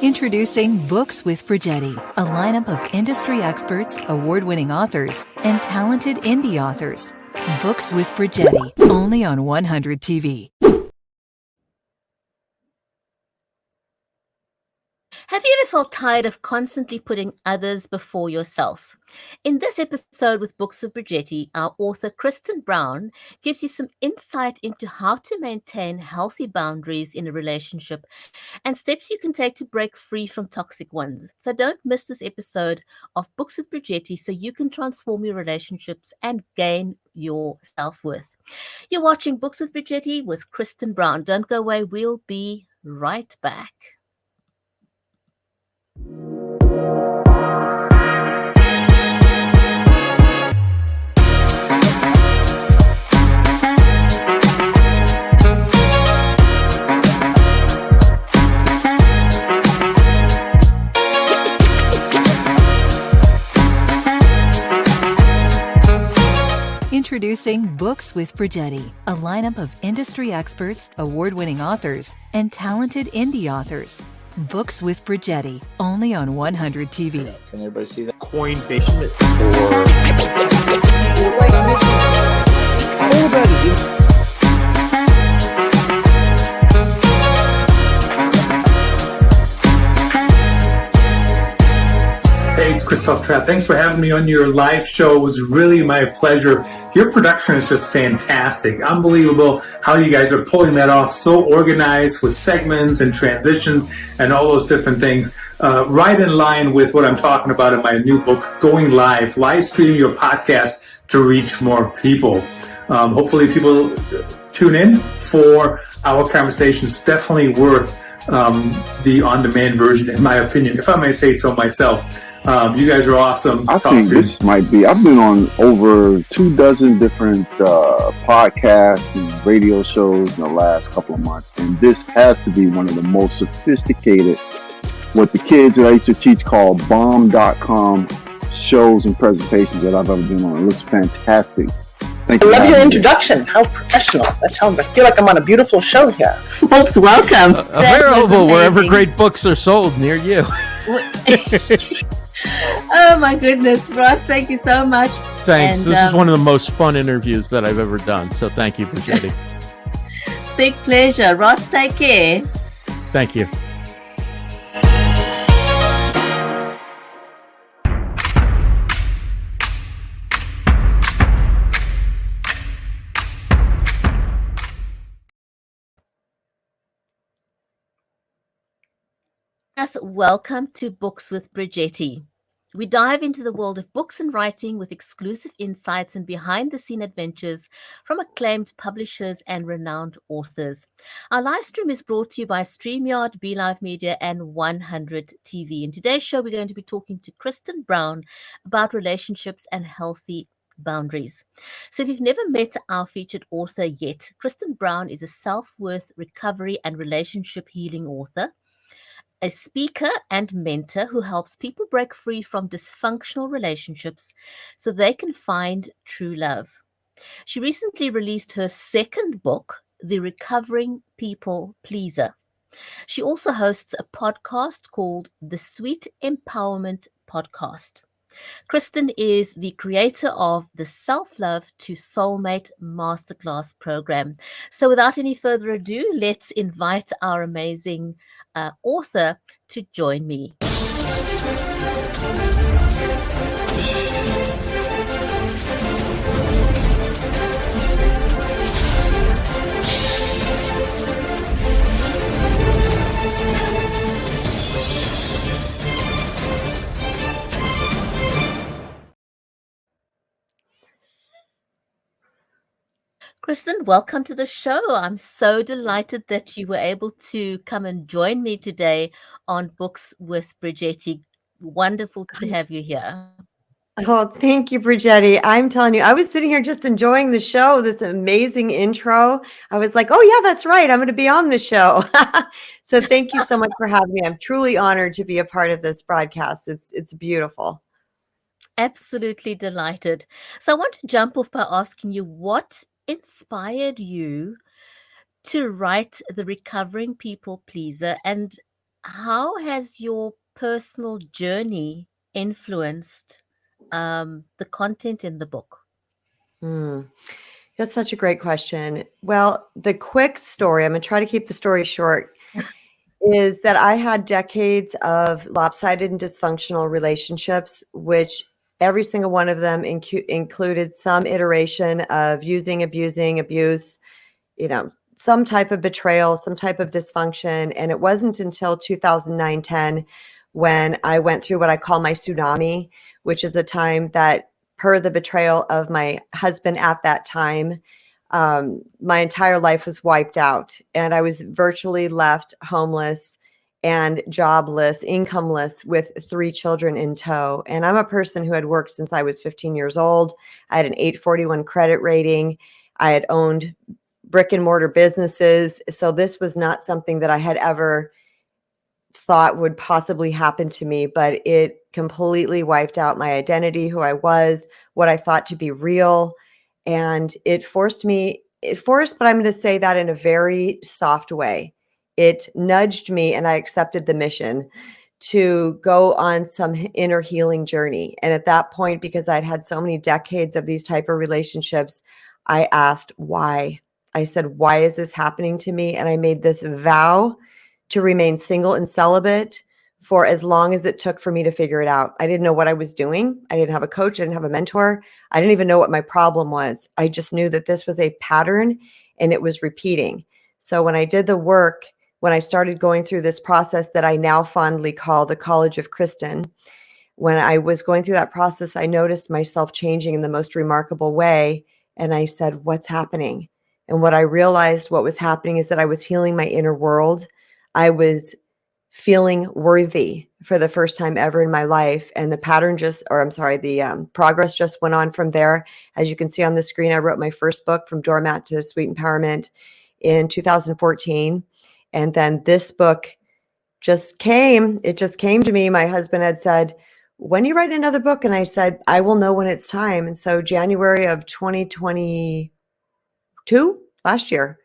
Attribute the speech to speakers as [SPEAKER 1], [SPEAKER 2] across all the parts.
[SPEAKER 1] Introducing Books with Bridgetti, a lineup of industry experts, award-winning authors, and talented indie authors. Books with Bridgetti, only on 100 TV.
[SPEAKER 2] Have you ever felt tired of constantly putting others before yourself? In this episode with Books of Bridgetti, our author Kristen Brown gives you some insight into how to maintain healthy boundaries in a relationship and steps you can take to break free from toxic ones. So don't miss this episode of Books with Bridgetti so you can transform your relationships and gain your self-worth. You're watching Books with Bridgetti with Kristen Brown. Don't go away. We'll be right back.
[SPEAKER 1] Introducing Books with Bridgetti, a lineup of industry experts, award-winning authors, and talented indie authors. Books with Bridgetti, only on 100 TV.
[SPEAKER 3] Can everybody see that?
[SPEAKER 4] Coinbase
[SPEAKER 5] Hey, it's Christoph Trapp. Thanks for having me on your live show. It was really my pleasure. Your production is just fantastic. Unbelievable how you guys are pulling that off. So organized with segments and transitions and all those different things. Right in line with what I'm talking about in my new book, Going Live. Live stream your podcast to reach more people. Hopefully people tune in for our conversations. Definitely worth the on-demand version, in my opinion, if I may say so myself. You guys are awesome.
[SPEAKER 4] I think this might be, I've been on over 24 different podcasts and radio shows in the last couple of months, and this has to be one of the most sophisticated, what the kids that I used to teach call bomb.com shows and presentations that I've ever been on. It looks fantastic. Thank you.
[SPEAKER 6] I love your introduction. How professional. That sounds, I feel like I'm on a beautiful show here. Folks, welcome.
[SPEAKER 7] Available wherever great books are sold near you.
[SPEAKER 2] Oh my goodness, Ross, thank you so much.
[SPEAKER 7] Thanks. And, this is one of the most fun interviews that I've ever done. So thank you, Bridgetti.
[SPEAKER 2] Big pleasure. Ross, take care.
[SPEAKER 7] Thank you.
[SPEAKER 2] Yes, welcome to Books with Bridgetti. We dive into the world of books and writing with exclusive insights and behind-the-scene adventures from acclaimed publishers and renowned authors. Our live stream is brought to you by StreamYard, BeLive Media, and 100 TV. In today's show, we're going to be talking to Kristen Brown about relationships and healthy boundaries. So if you've never met our featured author yet, Kristen Brown is a self-worth, recovery, and relationship healing author, a speaker and mentor who helps people break free from dysfunctional relationships so they can find true love. She recently released her second book, The Recovering People Pleaser. She also hosts a podcast called The Sweet Empowerment Podcast. Kristen is the creator of the Self-Love to Soulmate Masterclass program. So without any further ado, let's invite our amazing author to join me. Kristen, welcome to the show. I'm so delighted that you were able to come and join me today on Books with Bridgetti. Wonderful to have you here.
[SPEAKER 8] Oh, thank you, Bridgetti. I'm telling you, I was sitting here just enjoying the show, this amazing intro. I was like, oh, yeah, that's right. I'm going to be on the show. So thank you so much for having me. I'm truly honored to be a part of this broadcast. It's beautiful.
[SPEAKER 2] Absolutely delighted. So I want to jump off by asking you, what inspired you to write The Recovering People Pleaser, and how has your personal journey influenced the content in the book?
[SPEAKER 8] Hmm. That's such a great question. Well, the quick story, I'm going to try to keep the story short, is that I had decades of lopsided and dysfunctional relationships, which every single one of them included some iteration of using, abusing, abuse, some type of betrayal, some type of dysfunction. And it wasn't until 2009-10 when I went through what I call my tsunami, which is a time that, per the betrayal of my husband at that time, my entire life was wiped out. And I was virtually left homeless and jobless, incomeless, with 3 children in tow. And I'm a person who had worked since I was 15 years old. I had an 841 credit rating. I had owned brick and mortar businesses. So this was not something that I had ever thought would possibly happen to me, but it completely wiped out my identity, who I was, what I thought to be real. And it forced, but I'm going to say that in a very soft way. It nudged me, and I accepted the mission to go on some inner healing journey. And at that point, because I'd had so many decades of these type of relationships, I asked why. I said, why is this happening to me? And I made this vow to remain single and celibate for as long as it took for me to figure it out. I didn't know what I was doing. I didn't have a coach. I didn't have a mentor. I didn't even know what my problem was. I just knew that this was a pattern and it was repeating. So when I did the work, when I started going through this process that I now fondly call the College of Kristen, when I was going through that process, I noticed myself changing in the most remarkable way. And I said, what's happening? And what I realized what was happening is that I was healing my inner world. I was feeling worthy for the first time ever in my life. And the progress just went on from there. As you can see on the screen, I wrote my first book, From Doormat to Sweet Empowerment, in 2014. And then this book just came. It just came to me. My husband had said, when are you writing another book? And I said, I will know when it's time. And so January of 2022, last year,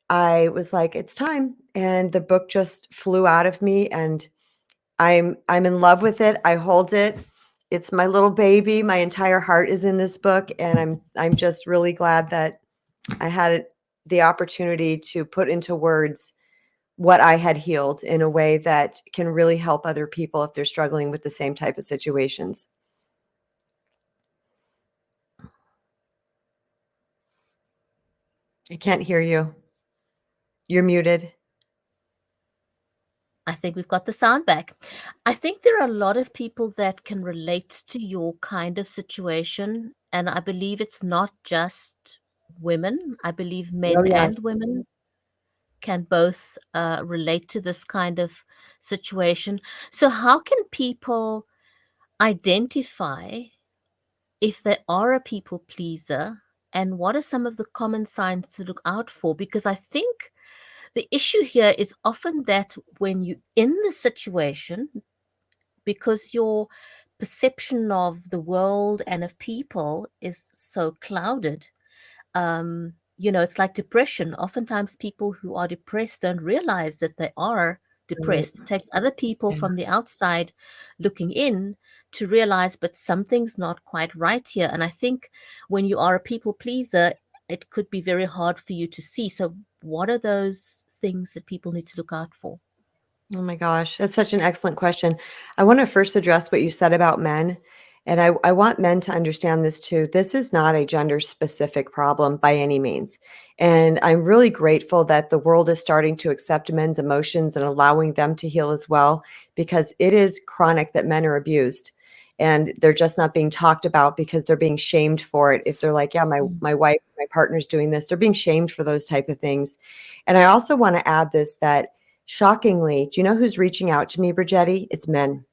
[SPEAKER 8] I was like, it's time. And the book just flew out of me, and I'm in love with it. I hold it. It's my little baby. My entire heart is in this book. And I'm just really glad that I had the opportunity to put into words what I had healed in a way that can really help other people if they're struggling with the same type of situations. I can't hear you. You're muted.
[SPEAKER 2] I think we've got the sound back. I think there are a lot of people that can relate to your kind of situation. And I believe it's not just women. I believe men
[SPEAKER 8] Oh,
[SPEAKER 2] and
[SPEAKER 8] yes.
[SPEAKER 2] women can both relate to this kind of situation. So how can people identify if they are a people pleaser, and what are some of the common signs to look out for? Because I think the issue here is often that when you're in the situation, because your perception of the world and of people is so clouded, it's like depression. Oftentimes people who are depressed don't realize that they are depressed. It takes other people
[SPEAKER 8] Yeah.
[SPEAKER 2] from the outside looking in to realize, but something's not quite right here. And I think when you are a people pleaser, it could be very hard for you to see. So what are those things that people need to look out for?
[SPEAKER 8] Oh my gosh, that's such an excellent question. I want to first address what you said about men. And I want men to understand this too. This is not a gender specific problem by any means. And I'm really grateful that the world is starting to accept men's emotions and allowing them to heal as well, because it is chronic that men are abused. And they're just not being talked about because they're being shamed for it. If they're like, yeah, my wife, my partner's doing this, they're being shamed for those type of things. And I also want to add this, that shockingly, do you know who's reaching out to me, Bridgetti? It's men.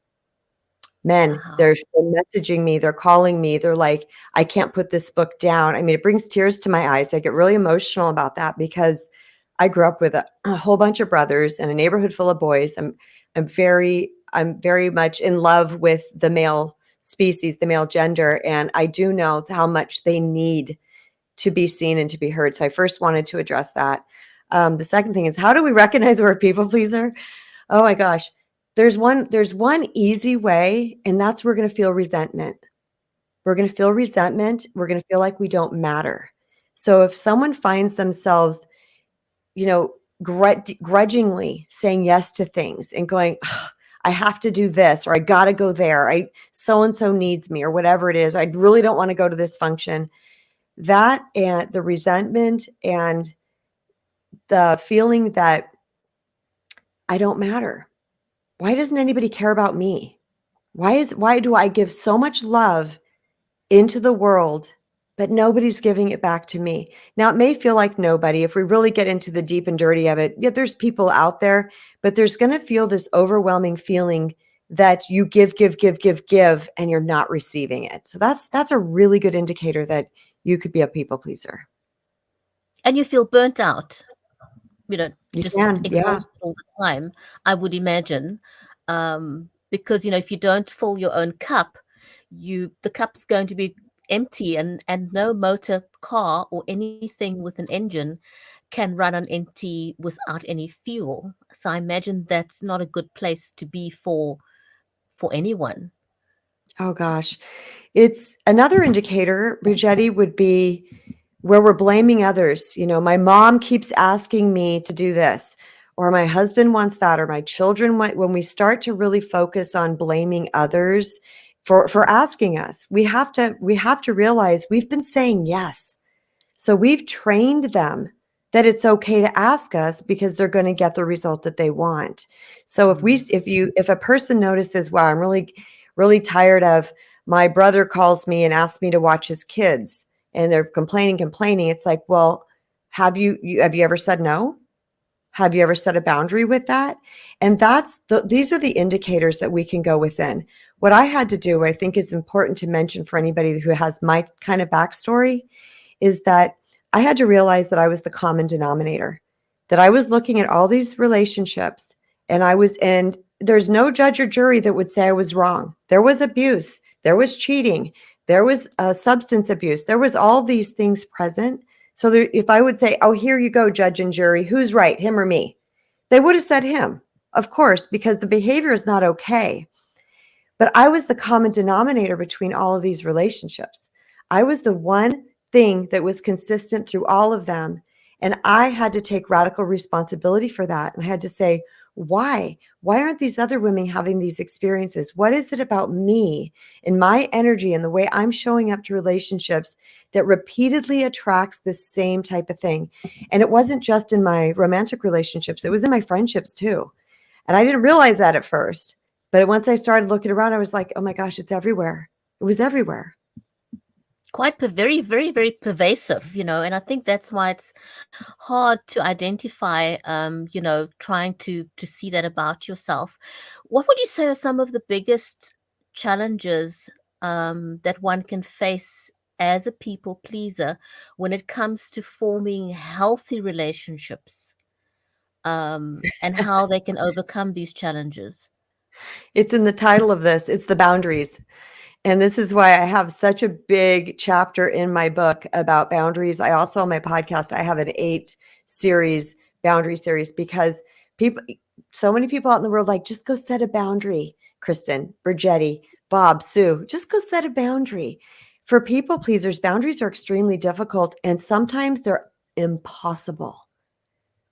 [SPEAKER 8] Men,
[SPEAKER 2] Wow.
[SPEAKER 8] they're messaging me, they're calling me, they're like, I can't put this book down. I mean, it brings tears to my eyes. I get really emotional about that because I grew up with a whole bunch of brothers and a neighborhood full of boys. I'm very much in love with the male species, the male gender, and I do know how much they need to be seen and to be heard. So I first wanted to address that. The second thing is, how do we recognize we're a people pleaser? Oh my gosh. There's one easy way, and that's we're going to feel resentment. We're going to feel resentment. We're going to feel like we don't matter. So if someone finds themselves, grudgingly saying yes to things and going, "Ugh, I have to do this, or I got to go there. So and so needs me, or whatever it is. I really don't want to go to this function." That and the resentment and the feeling that I don't matter. Why doesn't anybody care about me? Why do I give so much love into the world, but nobody's giving it back to me? Now, it may feel like nobody. If we really get into the deep and dirty of it, yeah, there's people out there, but there's going to feel this overwhelming feeling that you give, and you're not receiving it. So that's a really good indicator that you could be a people pleaser.
[SPEAKER 2] And you feel burnt out,
[SPEAKER 8] You
[SPEAKER 2] just
[SPEAKER 8] can, yeah.
[SPEAKER 2] exhausted all the time, I would imagine. Because, if you don't fill your own cup, the cup's going to be empty, and no motor car or anything with an engine can run on empty without any fuel. So I imagine that's not a good place to be for anyone.
[SPEAKER 8] Oh gosh. It's another indicator, Bridgetti, would be where we're blaming others. My mom keeps asking me to do this, or my husband wants that, or my children want. When we start to really focus on blaming others for asking us, we have to realize we've been saying yes. So we've trained them that it's okay to ask us because they're going to get the result that they want. So if a person notices, wow, I'm really, really tired of, my brother calls me and asks me to watch his kids, and they're complaining. It's like, well, have you ever said no? Have you ever set a boundary with that? And these are the indicators that we can go within. What I had to do, I think is important to mention for anybody who has my kind of backstory, is that I had to realize that I was the common denominator, that I was looking at all these relationships, and there's no judge or jury that would say I was wrong. There was abuse, there was cheating, there was substance abuse, there was all these things present. So if I would say, oh, here you go, judge and jury, who's right, him or me? They would have said him, of course, because the behavior is not okay. But I was the common denominator between all of these relationships. I was the one thing that was consistent through all of them. And I had to take radical responsibility for that. And I had to say, why? Why aren't these other women having these experiences? What is it about me and my energy and the way I'm showing up to relationships that repeatedly attracts this same type of thing? And it wasn't just in my romantic relationships, it was in my friendships too. And I didn't realize that at first. But once I started looking around, I was like, oh my gosh, it's everywhere. It was everywhere.
[SPEAKER 2] Quite very, very, very pervasive, and I think that's why it's hard to identify, trying to see that about yourself. What would you say are some of the biggest challenges that one can face as a people pleaser when it comes to forming healthy relationships, and how they can overcome these challenges?
[SPEAKER 8] It's in the title of this. It's the boundaries. And this is why I have such a big chapter in my book about boundaries. I also, on my podcast, I have an 8 series boundary series, because so many people out in the world, like, just go set a boundary. Kristen, Bridgetti, Bob, Sue, just go set a boundary. For people pleasers, boundaries are extremely difficult, and sometimes they're impossible.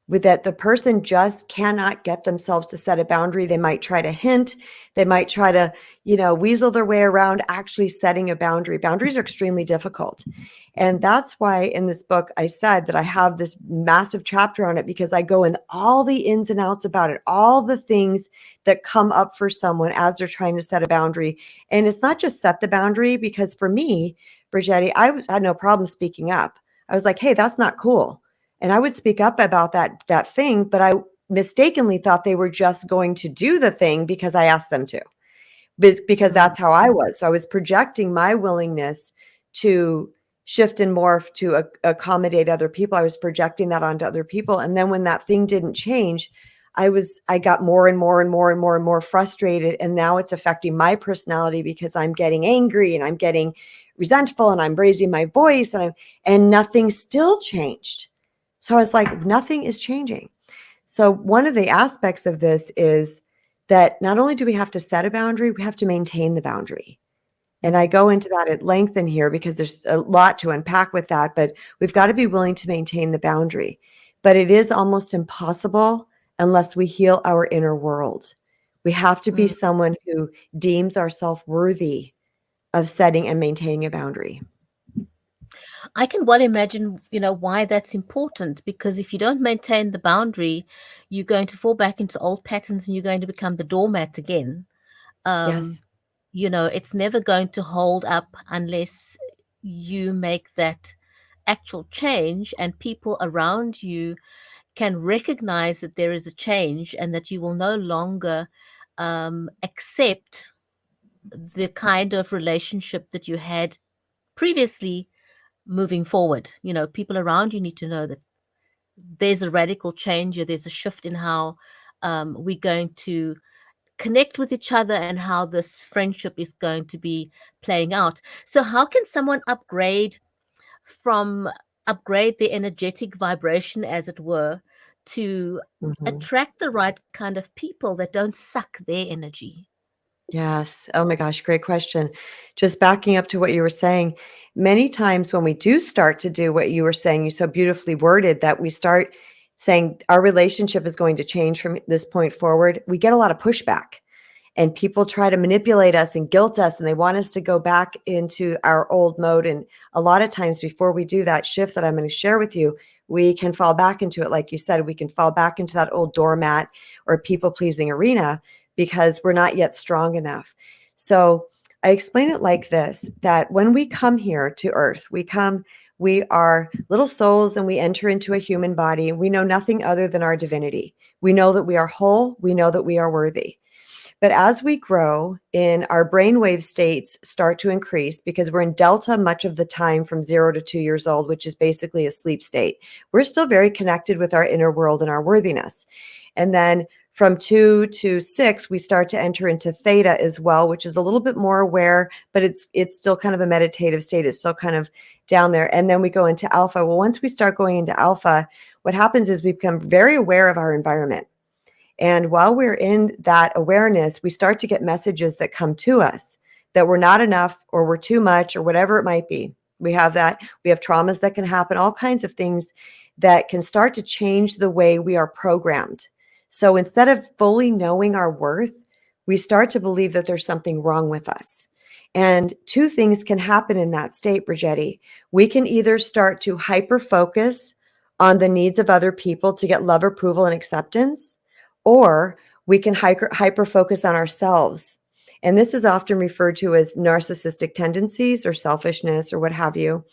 [SPEAKER 8] With that, the person just cannot get themselves to set a boundary. They might try to hint, they might try to, weasel their way around actually setting a boundary. Boundaries are extremely difficult. And that's why in this book, I said that I have this massive chapter on it, because I go in all the ins and outs about it, all the things that come up for someone as they're trying to set a boundary. And it's not just set the boundary, because for me, Bridgetti, I had no problem speaking up. I was like, hey, that's not cool. And I would speak up about that thing, but I mistakenly thought they were just going to do the thing because I asked them to, because that's how I was. So I was projecting my willingness to shift and morph to accommodate other people. I was projecting that onto other people. And then when that thing didn't change, I got more and more frustrated. And now it's affecting my personality, because I'm getting angry and I'm getting resentful and I'm raising my voice, and nothing still changed. So I was like, nothing is changing. So one of the aspects of this is that not only do we have to set a boundary, we have to maintain the boundary. And I go into that at length in here because there's a lot to unpack with that, but we've got to be willing to maintain the boundary. But it is almost impossible unless we heal our inner world. We have to be someone who deems ourselves worthy of setting and maintaining a boundary.
[SPEAKER 2] I can well imagine, why that's important, because if you don't maintain the boundary, you're going to fall back into old patterns and you're going to become the doormat again.
[SPEAKER 8] Yes.
[SPEAKER 2] It's never going to hold up unless you make that actual change and people around you can recognize that there is a change and that you will no longer accept the kind of relationship that you had previously moving forward. People around you need to know that there's a radical change or there's a shift in how we're going to connect with each other and how this friendship is going to be playing out. So how can someone upgrade the energetic vibration, as it were, to attract the right kind of people that don't suck their energy?
[SPEAKER 8] Yes. Oh my gosh, great question. Just backing up to what you were saying, many times when we do start to do what you were saying, you so beautifully worded that we start saying our relationship is going to change from this point forward, we get a lot of pushback. And people try to manipulate us and guilt us, and they want us to go back into our old mode. And a lot of times before we do that shift that I'm going to share with you, we can fall back into it. Like you said, we can fall back into that old doormat or people-pleasing arena because we're not yet strong enough. So I explain it like this, that when we come here to Earth, we are little souls and we enter into a human body. We know nothing other than our divinity. We know that we are whole. We know that we are worthy. But as we grow in our brainwave states start to increase because we're in delta much of the time from 0 to 2 years old, which is basically a sleep state. We're still very connected with our inner world and our worthiness. And then from 2 to 6, we start to enter into theta as well, which is a little bit more aware, but it's still kind of a meditative state. It's still kind of down there. And then we go into alpha. Well, once we start going into alpha, what happens is we become very aware of our environment. And while we're in that awareness, we start to get messages that come to us that we're not enough or we're too much or whatever it might be. We have that. We have traumas that can happen, all kinds of things that can start to change the way we are programmed. So instead of fully knowing our worth, we start to believe that there's something wrong with us. And two things can happen in that state, Bridgetti. We can either start to hyper focus on the needs of other people to get love, approval, and acceptance, or we can hyper focus on ourselves. And this is often referred to as narcissistic tendencies or selfishness or what have you.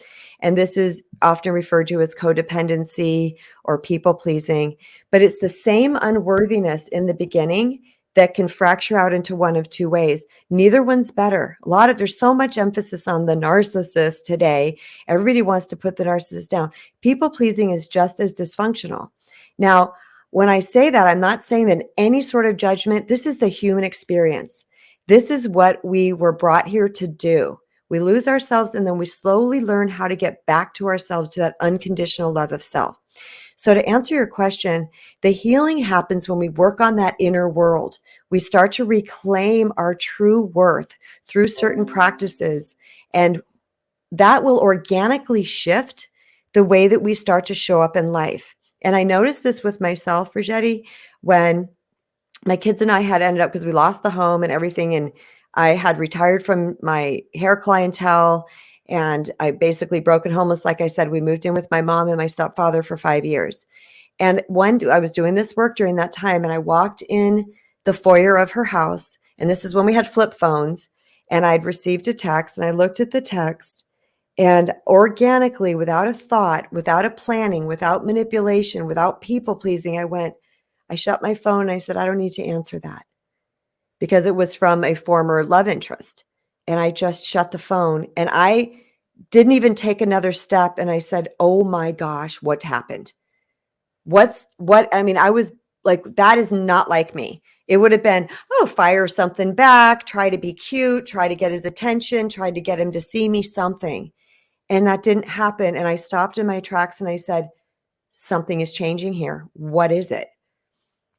[SPEAKER 8] And this is often referred to as codependency or people pleasing. But it's the same unworthiness in the beginning that can fracture out into one of two ways. Neither one's better. There's so much emphasis on the narcissist today. Everybody wants to put the narcissist down. People pleasing is just as dysfunctional. Now, when I say that, I'm not saying that any sort of judgment. This is the human experience. This is what we were brought here to do. We lose ourselves and then we slowly learn how to get back to ourselves, to that unconditional love of self. So to answer your question, the healing happens when we work on that inner world. We start to reclaim our true worth through certain practices, and that will organically shift the way that we start to show up in life. And I noticed this with myself, Bridgetti, when my kids and I had ended up, because we lost the home and everything, and I had retired from my hair clientele, and I basically broken homeless. Like I said, we moved in with my mom and my stepfather for 5 years. And I was doing this work during that time, and I walked in the foyer of her house, and this is when we had flip phones, and I'd received a text, and I looked at the text, and organically, without a thought, without a planning, without manipulation, without people pleasing, I shut my phone and I said, I don't need to answer that, because it was from a former love interest. And I just shut the phone and I didn't even take another step. And I said, oh my gosh, what happened? I was like, that is not like me. It would have been, fire something back, try to be cute, try to get his attention, try to get him to see me, something. And that didn't happen. And I stopped in my tracks and I said, something is changing here. What is it?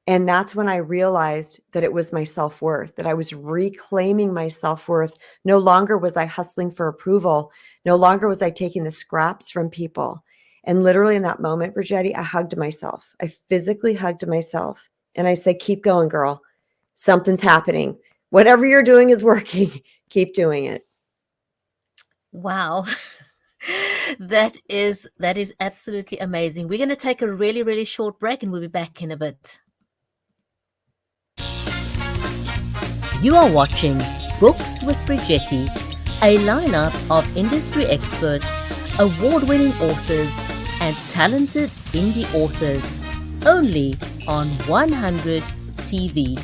[SPEAKER 8] And that's when I realized that it was my self-worth, that I was reclaiming my self-worth. No longer was I hustling for approval. No longer was I taking the scraps from people. And literally in that moment, Bridgetti, I hugged myself. I physically hugged myself. And I said, keep going, girl. Something's happening. Whatever you're doing is working. Keep doing it.
[SPEAKER 2] Wow. That is absolutely amazing. We're going to take a really, really short break and we'll be back in a bit. You are watching Books with Bridgetti, a lineup of industry experts, award-winning authors, and talented indie authors, only on 100 TV.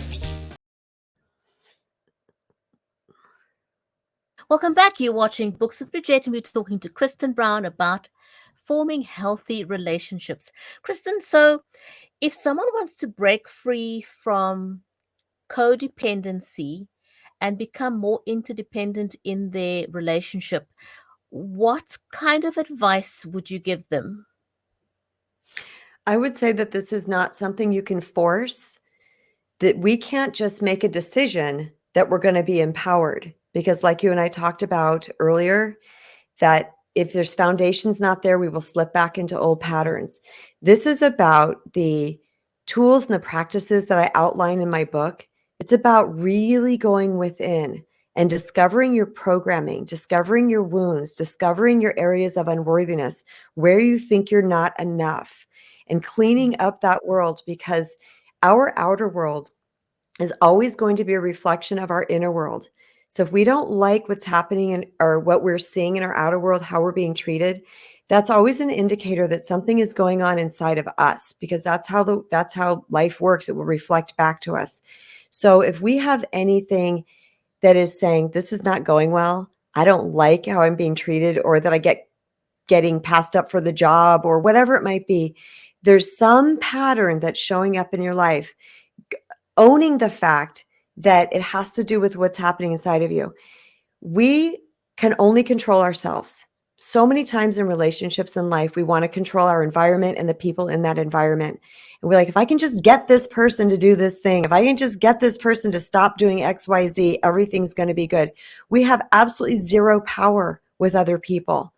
[SPEAKER 2] Welcome back. You're watching Books with Bridgetti, and we're talking to Kristen Brown about forming healthy relationships. Kristen, so if someone wants to break free from codependency and become more interdependent in their relationship, what kind of advice would you give them?
[SPEAKER 8] I would say that this is not something you can force, that we can't just make a decision that we're going to be empowered. Because like you and I talked about earlier, that if there's foundations not there, we will slip back into old patterns. This is about the tools and the practices that I outline in my book. It's about really going within and discovering your programming, discovering your wounds, discovering your areas of unworthiness, where you think you're not enough, and cleaning up that world, because our outer world is always going to be a reflection of our inner world. So if we don't like what's happening in, or what we're seeing in our outer world, how we're being treated, that's always an indicator that something is going on inside of us, because that's how life works. It will reflect back to us. So if we have anything that is saying this is not going well, I don't like how I'm being treated, or that I getting passed up for the job, or whatever it might be, there's some pattern that's showing up in your life. Owning the fact that it has to do with what's happening inside of you. We can only control ourselves. So many times in relationships in life, we want to control our environment and the people in that environment. And we're like, if I can just get this person to do this thing, if I can just get this person to stop doing XYZ, everything's going to be good. We have absolutely zero power with other people.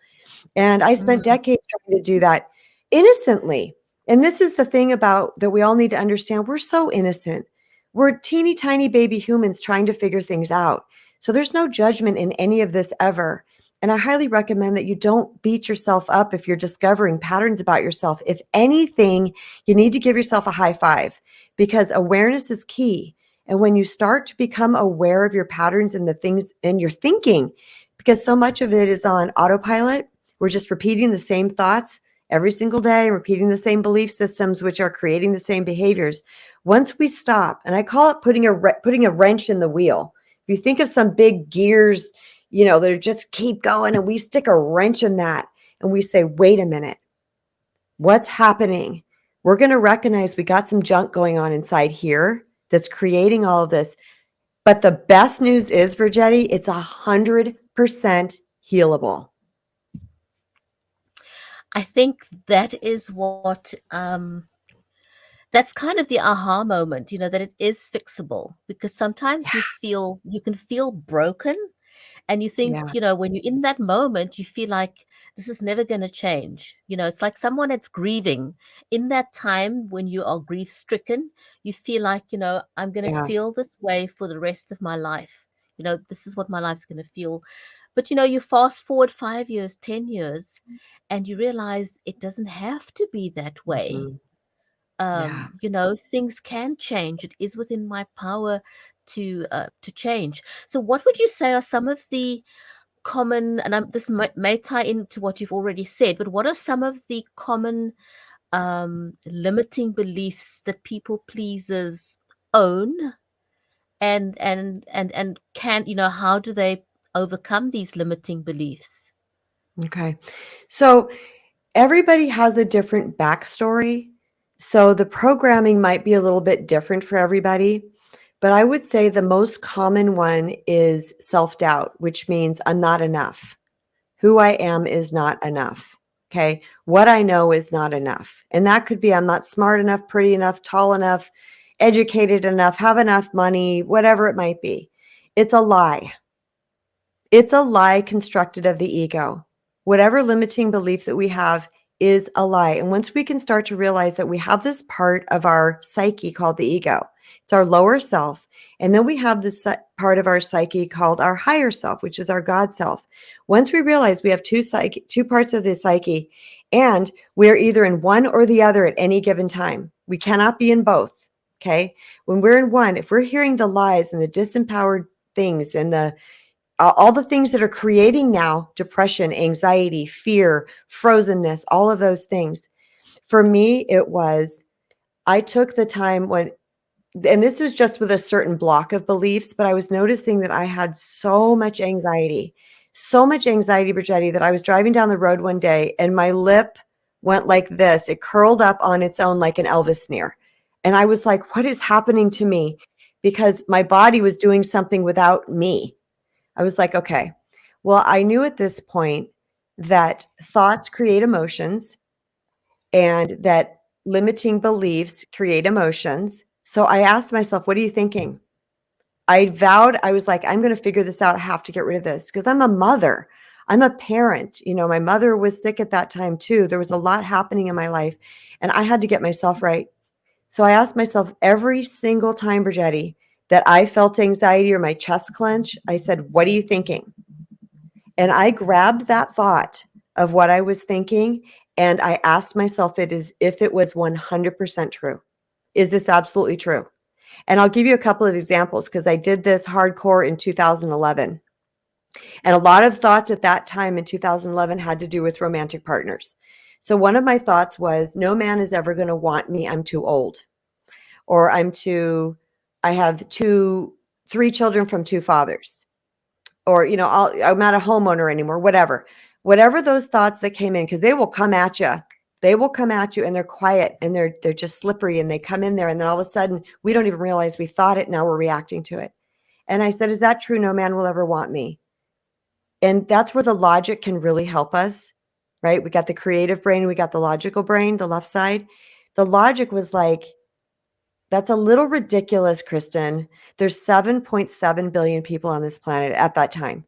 [SPEAKER 8] And I spent decades trying to do that innocently. And this is the thing about that we all need to understand. We're so innocent. We're teeny tiny baby humans trying to figure things out. So there's no judgment in any of this ever. And I highly recommend that you don't beat yourself up if you're discovering patterns about yourself. If anything, you need to give yourself a high five, because awareness is key. And when you start to become aware of your patterns and the things in your thinking, because so much of it is on autopilot, we're just repeating the same thoughts every single day, repeating the same belief systems, which are creating the same behaviors. Once we stop, and I call it putting a wrench in the wheel. If you think of some big gears, that just keep going, and we stick a wrench in that and we say, wait a minute, what's happening? We're going to recognize we got some junk going on inside here that's creating all of this. But the best news is, Bridgetti, it's 100% healable.
[SPEAKER 2] I think that is what that's kind of the aha moment, that it is fixable, because sometimes you can feel broken, and you think, when you're in that moment, you feel like this is never going to change. It's like someone that's grieving. In that time when you are grief stricken, you feel like, I'm going to feel this way for the rest of my life. This is what my life's going to feel. But, you fast forward 5 years, 10 years, and you realize it doesn't have to be that way. Things can change. It is within my power to change. So what would you say are some of the common, and this may tie into what you've already said, but what are some of the common limiting beliefs that people pleasers own, and can, how do they overcome these limiting beliefs?
[SPEAKER 8] Okay. So everybody has a different backstory. So the programming might be a little bit different for everybody. But I would say the most common one is self-doubt, which means I'm not enough. Who I am is not enough. Okay. What I know is not enough. And that could be I'm not smart enough, pretty enough, tall enough, educated enough, have enough money, whatever it might be. It's a lie. It's a lie constructed of the ego. Whatever limiting belief that we have is a lie. And once we can start to realize that we have this part of our psyche called the ego, it's our lower self. And then we have this part of our psyche called our higher self, which is our God self. Once we realize we have two parts of the psyche, and we're either in one or the other at any given time, we cannot be in both. Okay. When we're in one, if we're hearing the lies and the disempowered things and all the things that are creating now depression, anxiety, fear, frozenness, all of those things. For me, it was, I took the time and this was just with a certain block of beliefs, but I was noticing that I had so much anxiety, Bridgetti, that I was driving down the road one day and my lip went like this. It curled up on its own like an Elvis sneer. And I was like, what is happening to me? Because my body was doing something without me. I was like, okay, well, I knew at this point that thoughts create emotions and that limiting beliefs create emotions. So I asked myself, what are you thinking? I vowed, I was like, I'm going to figure this out. I have to get rid of this because I'm a mother. I'm a parent. My mother was sick at that time too. There was a lot happening in my life and I had to get myself right. So I asked myself every single time, Bridgetti, that I felt anxiety or my chest clench, I said, what are you thinking? And I grabbed that thought of what I was thinking and I asked myself if it was 100% true. Is this absolutely true? And I'll give you a couple of examples because I did this hardcore in 2011. And a lot of thoughts at that time in 2011 had to do with romantic partners. So one of my thoughts was, no man is ever going to want me. I'm too old. Or I have 3 children from 2 fathers. Or, I'm not a homeowner anymore, whatever those thoughts that came in, because they will come at you. They will come at you and they're quiet and they're just slippery and they come in there. And then all of a sudden we don't even realize we thought it. Now we're reacting to it. And I said, is that true? No man will ever want me. And that's where the logic can really help us, right? We got the creative brain. We got the logical brain, the left side. The logic was like, that's a little ridiculous, Kristen. There's 7.7 billion people on this planet at that time.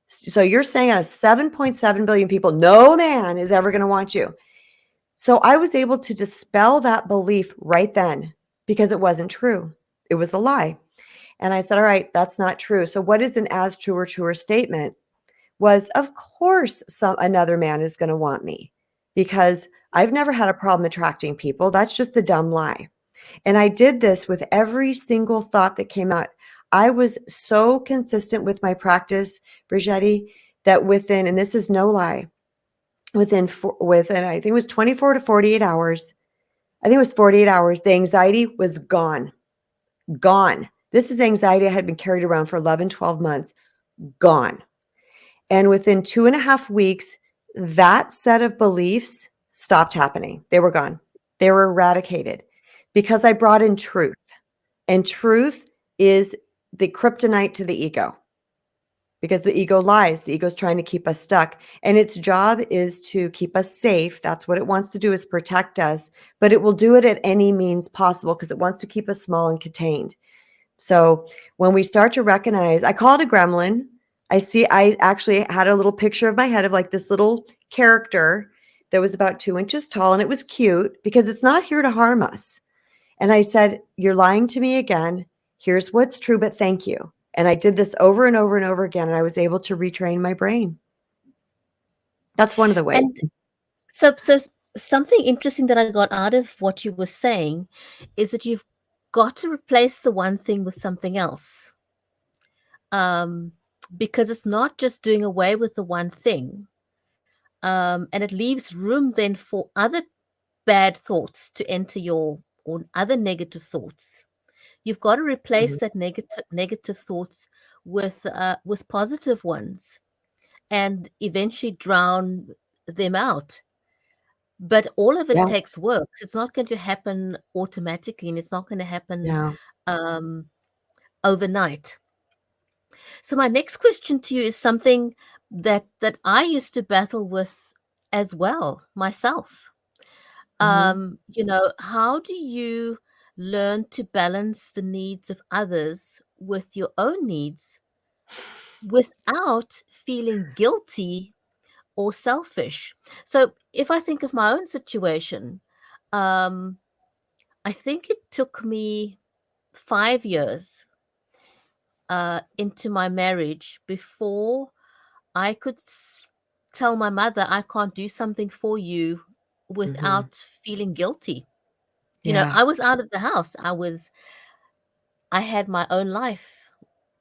[SPEAKER 8] So you're saying out of 7.7 billion people, no man is ever going to want you. So I was able to dispel that belief right then because it wasn't true. It was a lie. And I said, all right, that's not true. So what is an as true or truer statement was, of course, another man is going to want me because I've never had a problem attracting people. That's just a dumb lie. And I did this with every single thought that came out. I was so consistent with my practice, Bridgetti, that and this is no lie, within I think it was 24 to 48 hours. I think it was 48 hours. The anxiety was gone. This is anxiety I had been carried around for 11, 12 months. Gone. And within 2.5 weeks, that set of beliefs stopped happening. They were gone. They were eradicated because I brought in truth. And truth is the kryptonite to the ego. Because the ego lies. The ego is trying to keep us stuck. And its job is to keep us safe. That's what it wants to do, is protect us. But it will do it at any means possible because it wants to keep us small and contained. So when we start to recognize, I call it a gremlin. I actually had a little picture of my head of like this little character that was about 2 inches tall. And it was cute because it's not here to harm us. And I said, you're lying to me again. Here's what's true, but thank you. And I did this over and over and over again, and I was able to retrain my brain. That's one of the ways.
[SPEAKER 2] And so something interesting that I got out of what you were saying is that you've got to replace the one thing with something else. Because it's not just doing away with the one thing. And it leaves room then for other bad thoughts to enter or other negative thoughts. You've got to replace that negative thoughts with positive ones, and eventually drown them out. But all of it takes work. It's not going to happen automatically, and it's not going to happen overnight. So my next question to you is something that I used to battle with as well myself. How do you learn to balance the needs of others with your own needs without feeling guilty or selfish. So if I think of my own situation, um, I think it took me 5 years into my marriage before I could tell my mother I can't do something for you without feeling guilty.
[SPEAKER 8] Yeah.
[SPEAKER 2] I was out of the house. I had my own life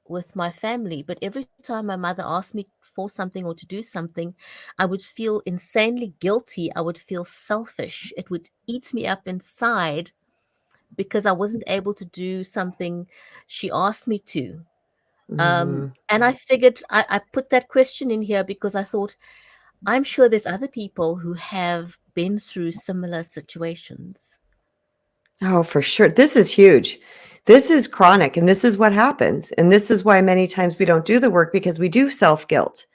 [SPEAKER 2] with my family, but every time my mother asked me for something or to do something, I would feel insanely guilty. I would feel selfish. It would eat me up inside because I wasn't able to do something she asked me to. And I figured I put that question in here because I thought, I'm sure there's other people who have been through similar situations.
[SPEAKER 8] Oh, for sure. This is huge. This is chronic, and this is what happens. And this is why many times we don't do the work, because we do self-guilt,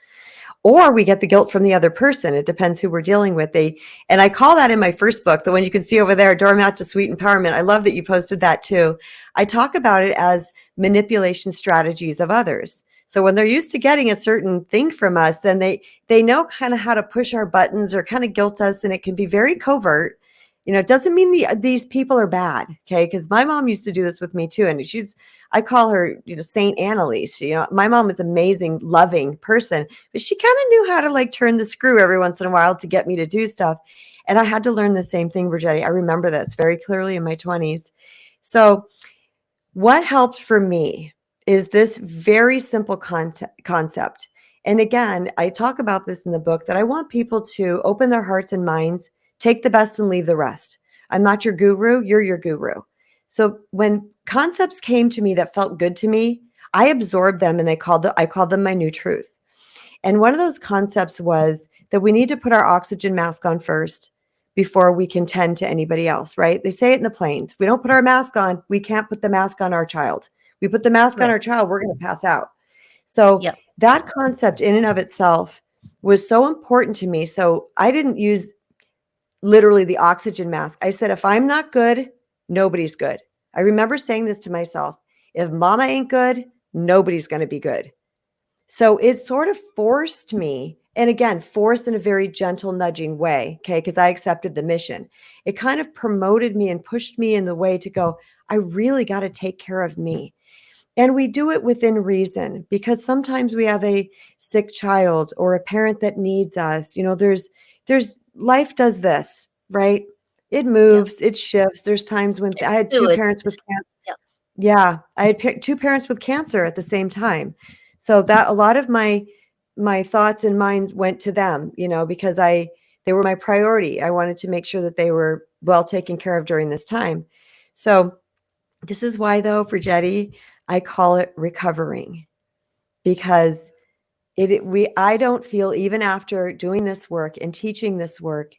[SPEAKER 8] or we get the guilt from the other person. It depends who we're dealing with. And I call that in my first book, the one you can see over there, Doormat to Sweet Empowerment. I love that you posted that too. I talk about it as manipulation strategies of others. So when they're used to getting a certain thing from us, then they know kind of how to push our buttons or kind of guilt us, and it can be very covert. It doesn't mean these people are bad, okay? Because my mom used to do this with me too, and I call her, Saint Annalise. My mom is amazing, loving person, but she kind of knew how to like turn the screw every once in a while to get me to do stuff. And I had to learn the same thing, Bridgetti. I remember this very clearly in my 20s. So what helped for me is this very simple concept. And again, I talk about this in the book, that I want people to open their hearts and minds, take the best and leave the rest. I'm not your guru, you're your guru. So when concepts came to me that felt good to me, I absorbed them, and I called them my new truth. And one of those concepts was that we need to put our oxygen mask on first before we can tend to anybody else, right? They say it in the planes. If we don't put our mask on, we can't put the mask on our child. We put the mask on our child, we're going to pass out. So that concept in and of itself was so important to me. So I didn't use literally the oxygen mask. I said, if I'm not good, nobody's good. I remember saying this to myself. If mama ain't good, nobody's going to be good. So it sort of forced me, and again, forced in a very gentle, nudging way, okay, because I accepted the mission. It kind of promoted me and pushed me in the way to go, I really got to take care of me. And we do it within reason, because sometimes we have a sick child or a parent that needs us. There's life does this, right? It moves, it shifts. There's times when I had two parents with cancer. Yeah, I had two parents with cancer at the same time. So that a lot of my thoughts and minds went to them, because they were my priority. I wanted to make sure that they were well taken care of during this time. So this is why, though, Bridgetti, I call it recovering, because I don't feel, even after doing this work and teaching this work,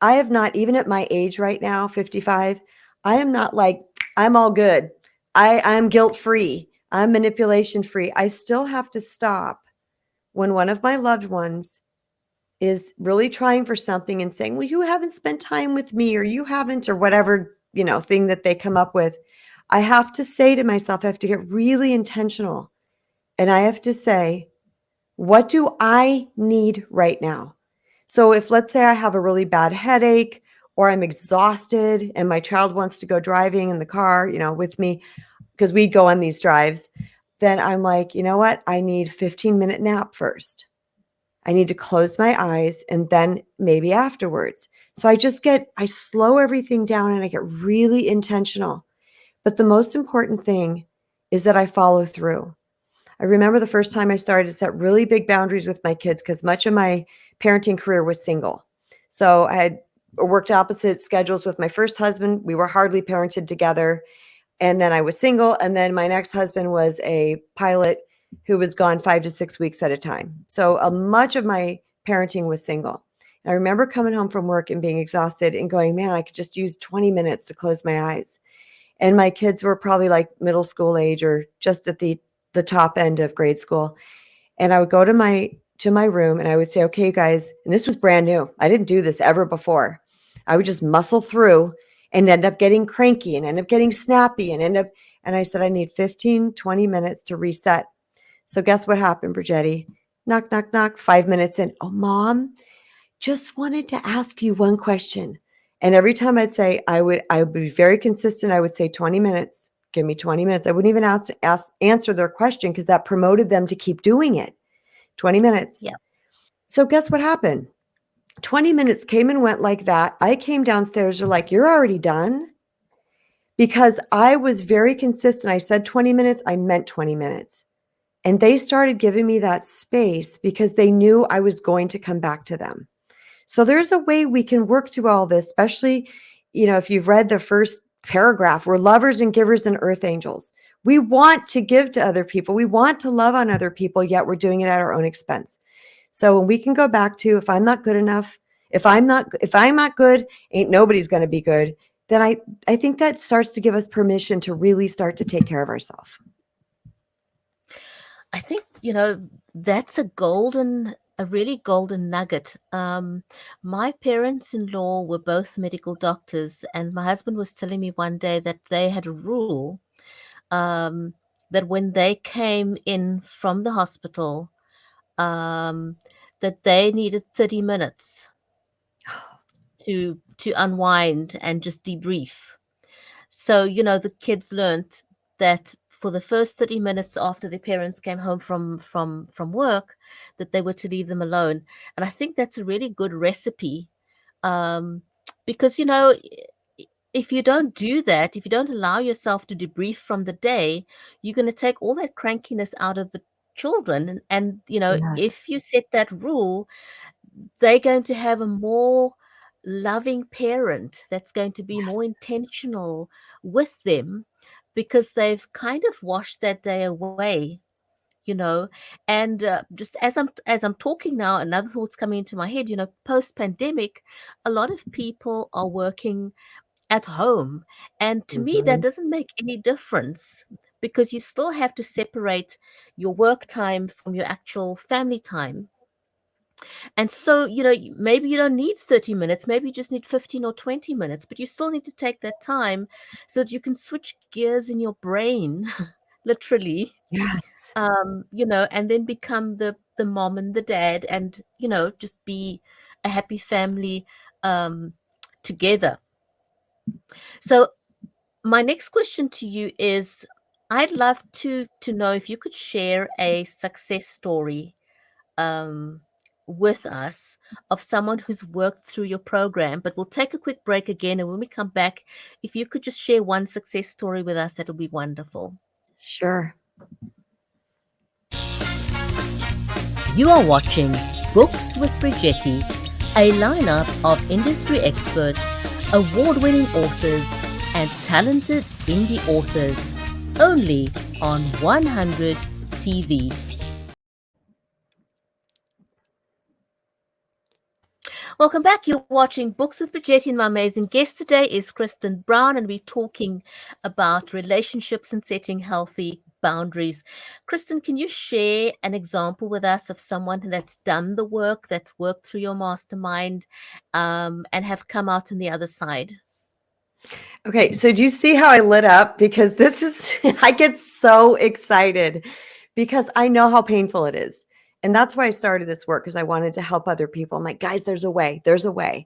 [SPEAKER 8] I have not, even at my age right now, 55, I am not like, I'm all good. I'm guilt-free. I'm manipulation-free. I still have to stop when one of my loved ones is really trying for something and saying, well, you haven't spent time with me, or you haven't, or whatever, thing that they come up with. I have to say to myself, I have to get really intentional. And I have to say, what do I need right now? So if, let's say, I have a really bad headache, or I'm exhausted and my child wants to go driving in the car, with me, because we go on these drives, then I'm like, you know what? I need a 15-minute nap first. I need to close my eyes, and then maybe afterwards. So I slow everything down, and I get really intentional. But the most important thing is that I follow through. I remember the first time I started to set really big boundaries with my kids, because much of my parenting career was single. So I had worked opposite schedules with my first husband. We were hardly parented together. And then I was single. And then my next husband was a pilot who was gone 5 to 6 weeks at a time. So much of my parenting was single. And I remember coming home from work and being exhausted and going, man, I could just use 20 minutes to close my eyes. And my kids were probably like middle school age, or just at the top end of grade school. And I would go to my room, and I would say, okay, you guys, and this was brand new. I didn't do this ever before. I would just muscle through, and end up getting cranky and end up getting snappy and I said, I need 15, 20 minutes to reset. So guess what happened, Bridgetti? Knock, knock, knock, 5 minutes in. Oh, Mom, just wanted to ask you one question. And every time I'd say, I would be very consistent. I would say 20 minutes. Give me 20 minutes. I wouldn't even answer their question because that promoted them to keep doing it. 20 minutes.
[SPEAKER 2] Yeah.
[SPEAKER 8] So guess what happened? 20 minutes came and went like that. I came downstairs. They're like, you're already done? Because I was very consistent. I said 20 minutes. I meant 20 minutes. And they started giving me that space because they knew I was going to come back to them. So there's a way we can work through all this, especially, if you've read the first paragraph, we're lovers and givers and earth angels. We want to give to other people. We want to love on other people, yet we're doing it at our own expense. So when we can go back to, if I'm not good enough, if I'm not good, ain't nobody's going to be good, then I think that starts to give us permission to really start to take care of ourselves.
[SPEAKER 2] I think, that's a really golden nugget. My parents-in-law were both medical doctors, and my husband was telling me one day that they had a rule that when they came in from the hospital, that they needed 30 minutes to unwind and just debrief. So, the kids learned that for the first 30 minutes after their parents came home from work, that they were to leave them alone. And I think that's a really good recipe, because, if you don't do that, if you don't allow yourself to debrief from the day, you're going to take all that crankiness out of the children. And
[SPEAKER 8] Yes.
[SPEAKER 2] if you set that rule, they're going to have a more loving parent that's going to be more intentional with them, because they've kind of washed that day away, and just as I'm talking now, another thought's coming into my head. Post pandemic, a lot of people are working at home, and to me that doesn't make any difference, because you still have to separate your work time from your actual family time. And so, maybe you don't need 30 minutes, maybe you just need 15 or 20 minutes, but you still need to take that time so that you can switch gears in your brain, literally,
[SPEAKER 8] Yes.
[SPEAKER 2] and then become the mom and the dad, and, just be a happy family together. So my next question to you is, I'd love to know if you could share a success story with us of someone who's worked through your program. But we'll take a quick break again, and when we come back, if you could just share one success story with us, that'll be wonderful.
[SPEAKER 8] Sure.
[SPEAKER 2] You are watching Books with Bridgetti, a lineup of industry experts, award-winning authors, and talented indie authors, only on 100 TV. Welcome back. You're watching Books with Bridgetti, and my amazing guest today is Kristen Brown, and we're talking about relationships and setting healthy boundaries. Kristen, can you share an example with us of someone that's done the work, that's worked through your mastermind, and have come out on the other side?
[SPEAKER 8] Okay, so do you see how I lit up? Because this is, I get so excited because I know how painful it is. And that's why I started this work, because I wanted to help other people. I'm like, guys, there's a way. There's a way.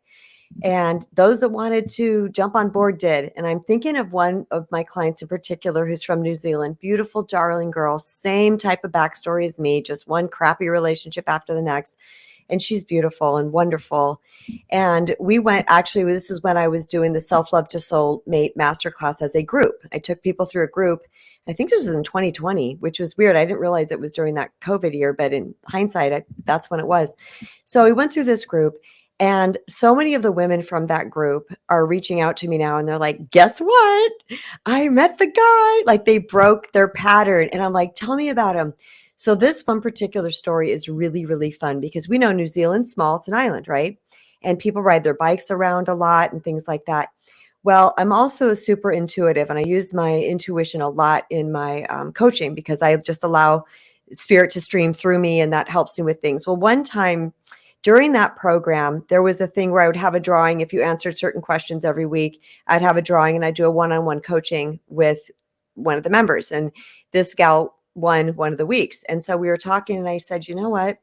[SPEAKER 8] And those that wanted to jump on board did. And I'm thinking of one of my clients in particular who's from New Zealand. Beautiful, darling girl. Same type of backstory as me, just one crappy relationship after the next. And she's beautiful and wonderful. And we went, actually, this is when I was doing the Self-Love to Soulmate Masterclass as a group. I took people through a group. I think this was in 2020, which was weird. I didn't realize it was during that COVID year, but in hindsight, that's when it was. So we went through this group, and so many of the women from that group are reaching out to me now, and they're like, guess what? I met the guy. Like, they broke their pattern. And I'm like, tell me about him. So this one particular story is really, really fun, because we know New Zealand's small. It's an island, right? And people ride their bikes around a lot and things like that. Well, I'm also super intuitive, and I use my intuition a lot in my coaching, because I just allow spirit to stream through me, and that helps me with things. Well, one time during that program, there was a thing where I would have a drawing. If you answered certain questions every week, I'd have a drawing and I'd do a one-on-one coaching with one of the members. And this gal won one of the weeks. And so we were talking and I said, you know what?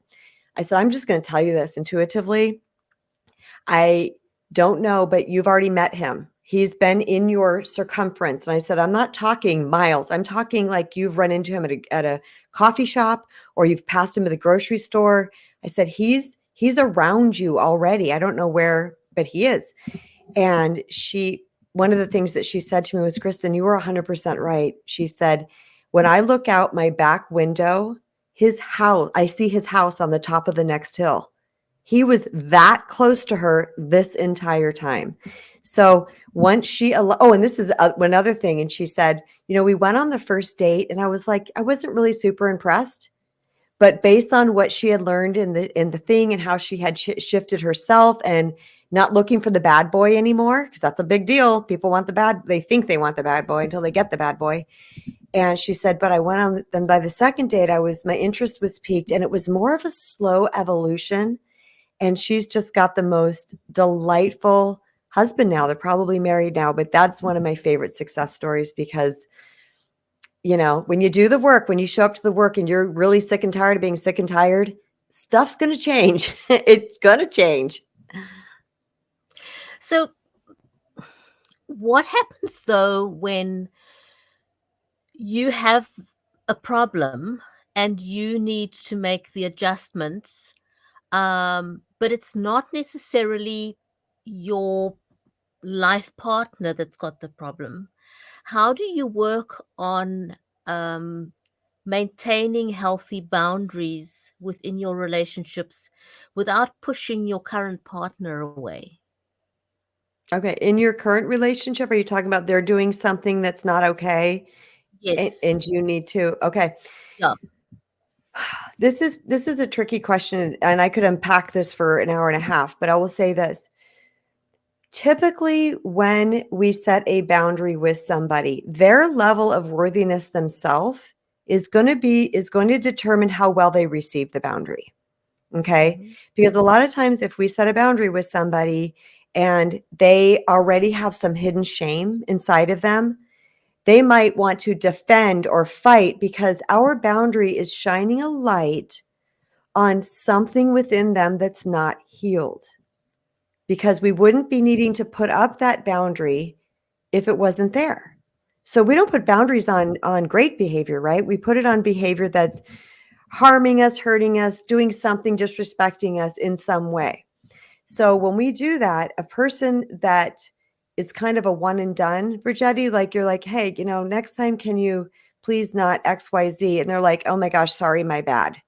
[SPEAKER 8] I said, I'm just going to tell you this intuitively. I don't know, but you've already met him. He's been in your circumference. And I said, I'm not talking miles. I'm talking like you've run into him at a coffee shop or you've passed him at the grocery store. I said, he's around you already. I don't know where, but he is. And one of the things that she said to me was, Kristen, you were 100% right. She said, when I look out my back window, his house, I see his house on the top of the next hill. He was that close to her this entire time. So once and this is one other thing. And she said, we went on the first date and I was like, I wasn't really super impressed, but based on what she had learned in the thing and how she had shifted herself and not looking for the bad boy anymore, because that's a big deal. People they think they want the bad boy until they get the bad boy. And she said, but I went on, then by the second date, my interest was piqued and it was more of a slow evolution. And she's just got the most delightful husband now. They're probably married now, but that's one of my favorite success stories because, when you do the work, when you show up to the work and you're really sick and tired of being sick and tired, stuff's going to change. It's going to change.
[SPEAKER 2] So what happens though when you have a problem and you need to make the adjustments, but it's not necessarily your life partner that's got the problem? How do you work on maintaining healthy boundaries within your relationships without pushing your current partner away?
[SPEAKER 8] Okay. In your current relationship, are you talking about they're doing something that's not okay?
[SPEAKER 2] Yes.
[SPEAKER 8] And you need to, okay.
[SPEAKER 2] Yeah.
[SPEAKER 8] This is a tricky question and I could unpack this for an hour and a half, but I will say this. Typically, when we set a boundary with somebody, their level of worthiness themselves is going to determine how well they receive the boundary. Okay.
[SPEAKER 2] Mm-hmm.
[SPEAKER 8] Because a lot of times if we set a boundary with somebody and they already have some hidden shame inside of them, they might want to defend or fight because our boundary is shining a light on something within them that's not healed. Because we wouldn't be needing to put up that boundary if it wasn't there. So we don't put boundaries on great behavior, right? We put it on behavior that's harming us, hurting us, doing something, disrespecting us in some way. So when we do that, a person that is kind of a one and done, Bridgetti, like you're like, hey, next time, can you please not XYZ? And they're like, oh my gosh, sorry, my bad.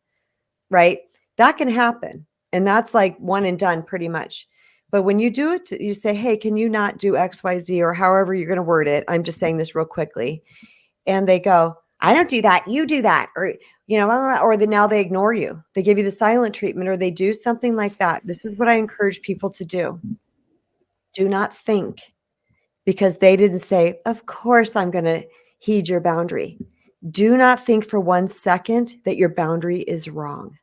[SPEAKER 8] Right? That can happen. And that's like one and done pretty much. But when you do it, you say, hey, can you not do XYZ or however you're going to word it? I'm just saying this real quickly. And they go, I don't do that. You do that. Or, now they ignore you. They give you the silent treatment or they do something like that. This is what I encourage people to do. Do not think because they didn't say, of course, I'm going to heed your boundary. Do not think for 1 second that your boundary is wrong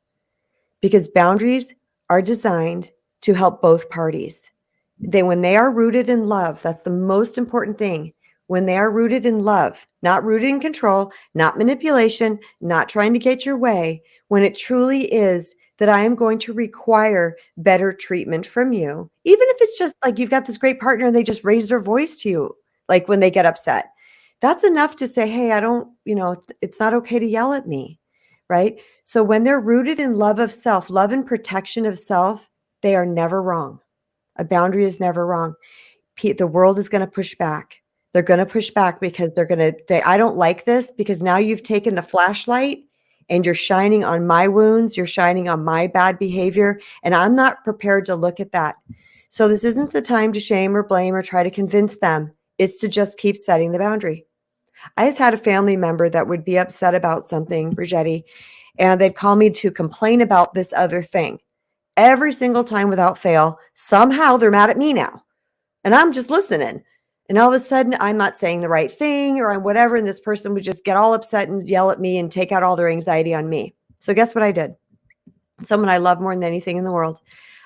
[SPEAKER 8] because boundaries are designed to help both parties. When they are rooted in love, that's the most important thing. When they are rooted in love, not rooted in control, not manipulation, not trying to get your way, when it truly is that I am going to require better treatment from you, even if it's just like you've got this great partner and they just raise their voice to you, like when they get upset. That's enough to say, hey, it's not okay to yell at me, right? So when they're rooted in love of self, love and protection of self, they are never wrong. A boundary is never wrong. The world is going to push back. They're going to push back because they're going to say, I don't like this because now you've taken the flashlight and you're shining on my wounds. You're shining on my bad behavior. And I'm not prepared to look at that. So this isn't the time to shame or blame or try to convince them. It's to just keep setting the boundary. I just had a family member that would be upset about something, Bridgetti, and they'd call me to complain about this other thing. Every single time without fail, somehow they're mad at me now. And I'm just listening. And all of a sudden, I'm not saying the right thing or I'm whatever. And this person would just get all upset and yell at me and take out all their anxiety on me. So guess what I did? someone I love more than anything in the world.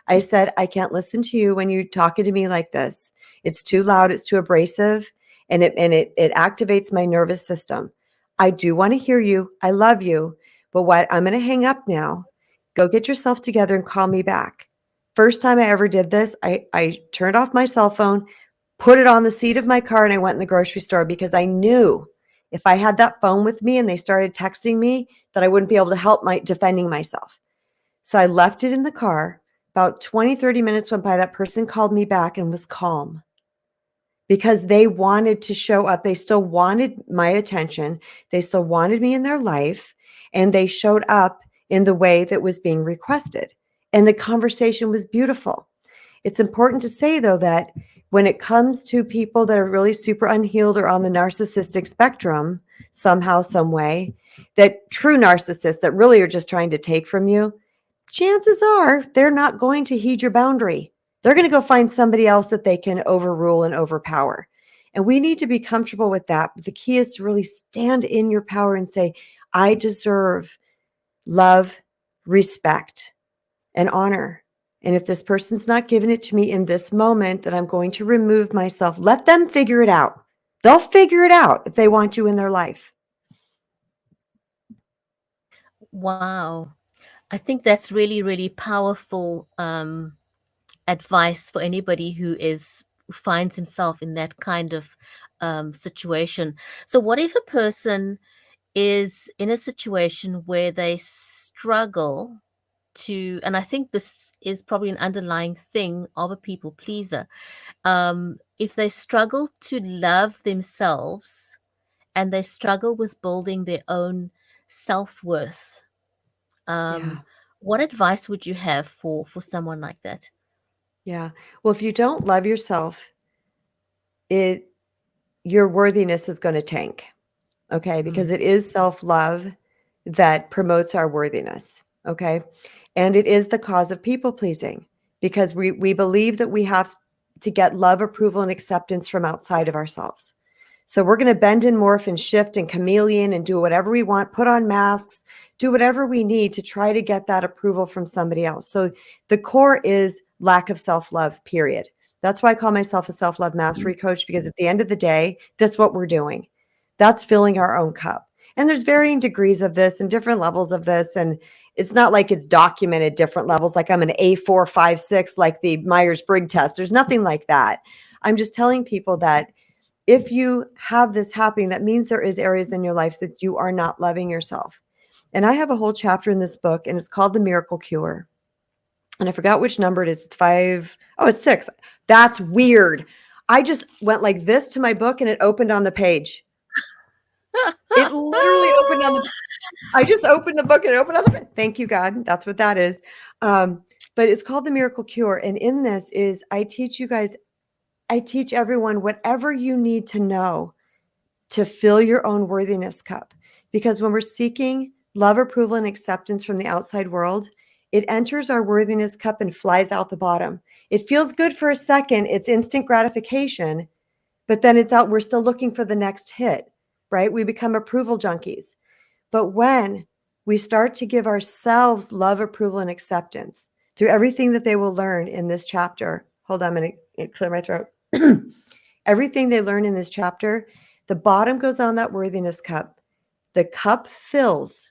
[SPEAKER 8] I said, I can't listen to you when you're talking to me like this. It's too loud, it's too abrasive, and it activates my nervous system. I do want to hear you. I love you. But what I'm going to hang up now. Go get yourself together and call me back. First time I ever did this, I turned off my cell phone, put it on the seat of my car, and I went in the grocery store because I knew if I had that phone with me and they started texting me that I wouldn't be able to help my defending myself. So I left it in the car. About 20, 30 minutes went by. That person called me back and was calm because they wanted to show up. They still wanted my attention. They still wanted me in their life. And they showed up in the way that was being requested. And the conversation was beautiful. It's important to say, though, that when it comes to people that are really super unhealed or on the narcissistic spectrum, somehow, some way, that true narcissists that really are just trying to take from you, chances are they're not going to heed your boundary. They're going to go find somebody else that they can overrule and overpower. And we need to be comfortable with that. But the key is to really stand in your power and say, I deserve love, respect, and honor. And if this person's not giving it to me in this moment, that I'm going to remove myself. Let them figure it out. They'll figure it out if they want you in their life.
[SPEAKER 2] Wow. I think that's really, really powerful advice for anybody who finds himself in that kind of situation. So what if a person is in a situation where they struggle to, and I think this is probably an underlying thing of a people pleaser, if they struggle to love themselves and they struggle with building their own self-worth,
[SPEAKER 8] Yeah.
[SPEAKER 2] what advice would you have for someone like that?
[SPEAKER 8] Yeah. Well, if you don't love yourself, your worthiness is going to tank. Okay. Because it is self-love that promotes our worthiness. Okay. And it is the cause of people pleasing because we believe that we have to get love, approval, and acceptance from outside of ourselves. So we're going to bend and morph and shift and chameleon and do whatever we want, put on masks, do whatever we need to try to get that approval from somebody else. So the core is lack of self-love, period. That's why I call myself a self-love mastery coach, because at the end of the day, that's what we're doing. That's filling our own cup. And there's varying degrees of this and different levels of this. And it's not like it's documented different levels, like I'm an A4, 5, 6, like the Myers-Briggs test. There's nothing like that. I'm just telling people that if you have this happening, that means there is areas in your life that you are not loving yourself. And I have a whole chapter in this book, and it's called The Miracle Cure. And I forgot which number it is. It's 5. Oh, it's 6. That's weird. I just went like this to my book, and it opened on the page. It literally opened on the. I just opened the book and it opened on the. Thank you, God. That's what that is. But it's called The Miracle Cure. And in this is I teach everyone whatever you need to know to fill your own worthiness cup. Because when we're seeking love, approval, and acceptance from the outside world, it enters our worthiness cup and flies out the bottom. It feels good for a second. It's instant gratification, but then it's out. We're still looking for the next hit, right? We become approval junkies. But when we start to give ourselves love, approval, and acceptance through everything that they will learn in this chapter. Hold on, I'm going to clear my throat. Everything they learn in this chapter, the bottom goes on that worthiness cup. The cup fills,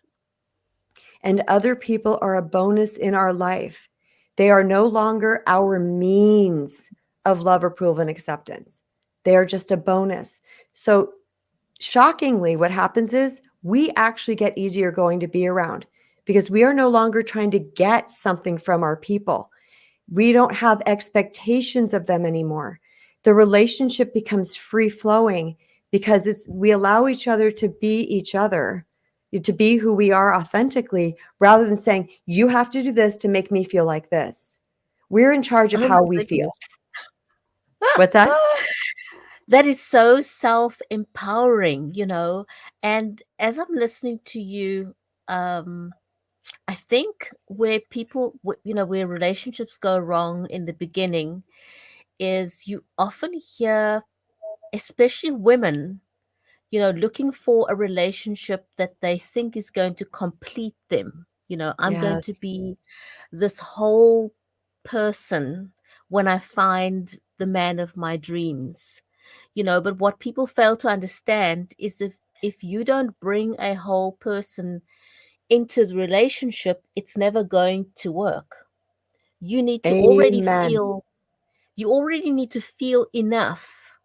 [SPEAKER 8] and other people are a bonus in our life. They are no longer our means of love, approval, and acceptance. They are just a bonus. So shockingly, what happens is we actually get easier going to be around because we are no longer trying to get something from our people. We don't have expectations of them anymore. The relationship becomes free flowing because we allow each other to be each other, to be who we are authentically, rather than saying, you have to do this to make me feel like this. We're in charge of how we feel. What's that?
[SPEAKER 2] That is so self-empowering, and as I'm listening to you, I think where people, where relationships go wrong in the beginning is you often hear, especially women, looking for a relationship that they think is going to complete them. I'm going to
[SPEAKER 8] Yes.
[SPEAKER 2] be this whole person when I find the man of my dreams. But what people fail to understand is if you don't bring a whole person into the relationship, it's never going to work. You need to already
[SPEAKER 8] Amen.
[SPEAKER 2] feel you already need to feel enough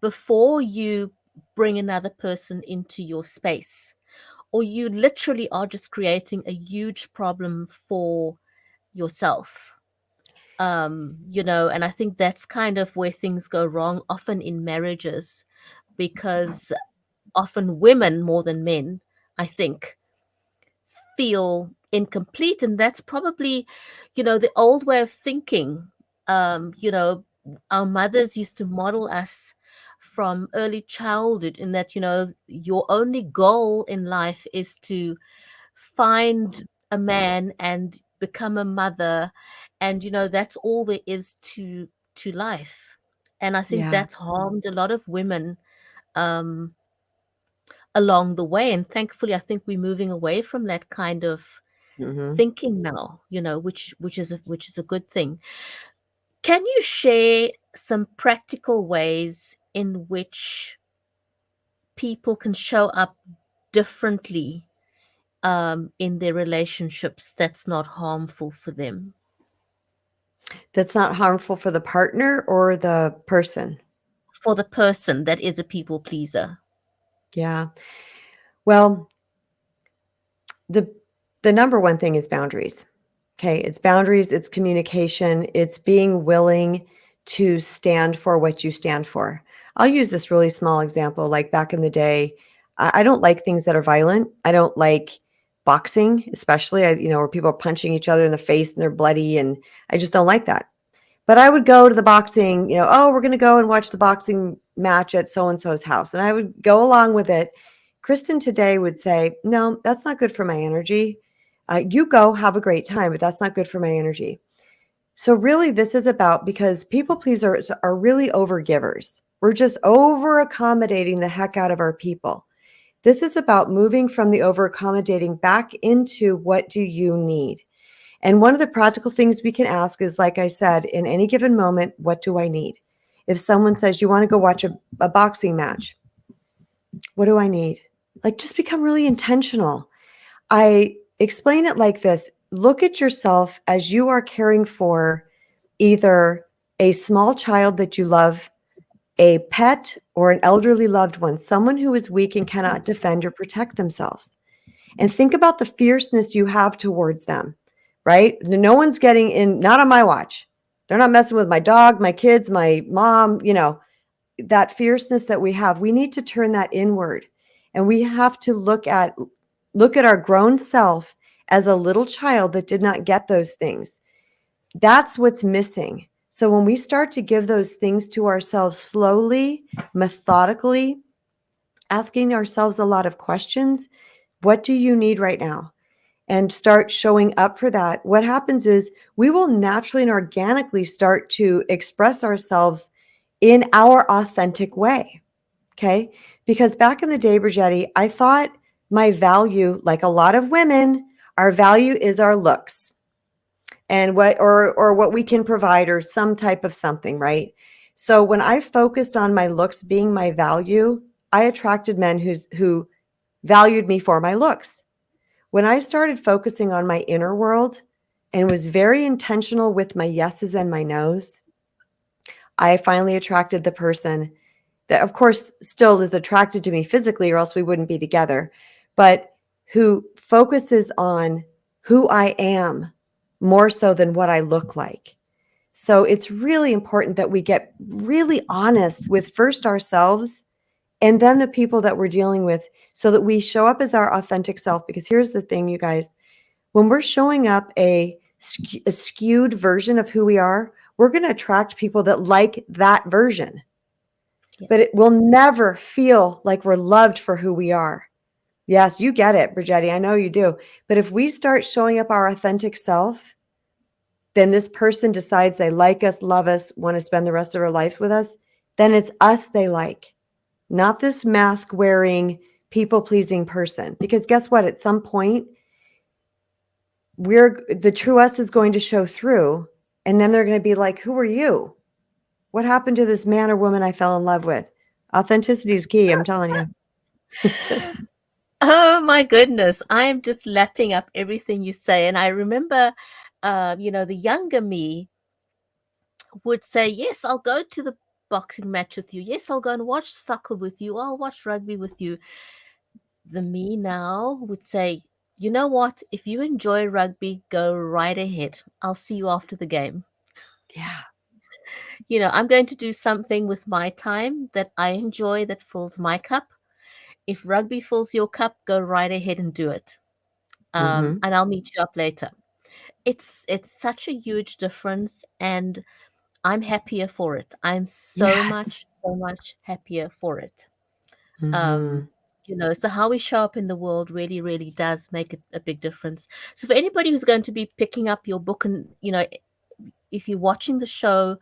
[SPEAKER 2] before you bring another person into your space, or you literally are just creating a huge problem for yourself. And I think that's kind of where things go wrong often in marriages, because often women more than men, I think, feel incomplete. And that's probably, the old way of thinking. Our mothers used to model us from early childhood in that, your only goal in life is to find a man and become a mother, and that's all there is to life. And I think
[SPEAKER 8] Yeah.
[SPEAKER 2] that's harmed a lot of women um along the way, and thankfully I think we're moving away from that kind of
[SPEAKER 8] Hmm.
[SPEAKER 2] thinking now, which is a good thing. Can you share some practical ways in which people can show up differently in their relationships that's not harmful for them?
[SPEAKER 8] That's not harmful for the partner or the person.
[SPEAKER 2] For the person that is a people pleaser.
[SPEAKER 8] Yeah. Well, the the number one thing is boundaries. Okay, it's boundaries, it's communication, it's being willing to stand for what you stand for. I'll use this really small example. Like back in the day, I don't like things that are violent. I don't like boxing, especially, where people are punching each other in the face and they're bloody, and I just don't like that. But I would go to the boxing, oh, we're going to go and watch the boxing match at so and so's house, and I would go along with it. Kristen today would say, no, that's not good for my energy. You go have a great time, but that's not good for my energy. So really this is about, because people pleasers are really overgivers. We're just over accommodating the heck out of our people. This is about moving from the over accommodating back into what do you need? And one of the practical things we can ask is, like I said, in any given moment, what do I need? If someone says you want to go watch a boxing match, what do I need? Like, just become really intentional. I explain it like this. Look at yourself as you are caring for either a small child that you love, a pet, or an elderly loved one, someone who is weak and cannot defend or protect themselves. And think about the fierceness you have towards them, right? No one's getting in, not on my watch. They're not messing with my dog, my kids, my mom, that fierceness that we have. We need to turn that inward. And we have to look at our grown self as a little child that did not get those things. That's what's missing. So when we start to give those things to ourselves slowly, methodically, asking ourselves a lot of questions, what do you need right now? And start showing up for that. What happens is we will naturally and organically start to express ourselves in our authentic way. Okay. Because back in the day, Bridgetti, I thought my value, like a lot of women, our value is our looks and what we can provide, or some type of something, right? So when I focused on my looks being my value, I attracted men who valued me for my looks. When I started focusing on my inner world and was very intentional with my yeses and my nos, I finally attracted the person that, of course, still is attracted to me physically, or else we wouldn't be together, but who focuses on who I am more so than what I look like. So it's really important that we get really honest with first ourselves and then the people that we're dealing with, so that we show up as our authentic self. Because here's the thing, you guys, when we're showing up a skewed version of who we are, we're going to attract people that like that version.
[SPEAKER 2] Yeah.
[SPEAKER 8] But it will never feel like we're loved for who we are. Yes, you get it, Bridgetti. I know you do. But if we start showing up our authentic self, then this person decides they like us, love us, want to spend the rest of their life with us, then it's us they like, not this mask wearing, people pleasing person. Because guess what? At some point, the true us is going to show through, and then they're going to be like, who are you? What happened to this man or woman I fell in love with? Authenticity is key, I'm telling you.
[SPEAKER 2] Oh my goodness. I am just lapping up everything you say. And I remember, the younger me would say, yes, I'll go to the boxing match with you. Yes, I'll go and watch soccer with you. I'll watch rugby with you. The me now would say, you know what? If you enjoy rugby, go right ahead. I'll see you after the game.
[SPEAKER 8] Yeah.
[SPEAKER 2] I'm going to do something with my time that I enjoy that fills my cup. If rugby fills your cup, go right ahead and do it. And I'll meet you up later. It's such a huge difference, and I'm happier for it. I'm so much happier for it. So how we show up in the world really, really does make a big difference. So for anybody who's going to be picking up your book, and if you're watching the show,